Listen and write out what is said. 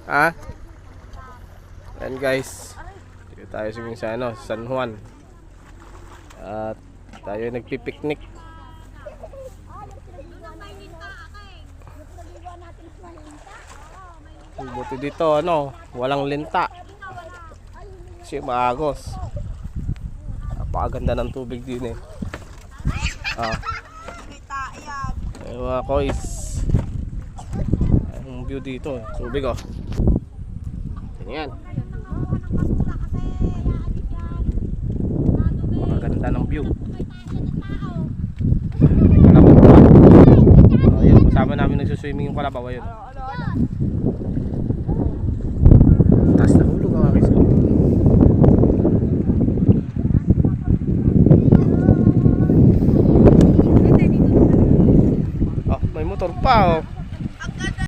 Ha? Ayan guys. Dito tayo sa ano, San Juan. At tayo nagpipiknik. Buti dito ano, walang linta. Kasi maagos. Napakaganda ng tubig din eh. Ayun mga kois. Ang view dito, tubig oh. Ganyan. Napakaganda ng view. Ayun, kasama namin nagsuswimming yung kalabaw. Ayun. Taas na hulog ang aking sila. Oh, may motor pa oh.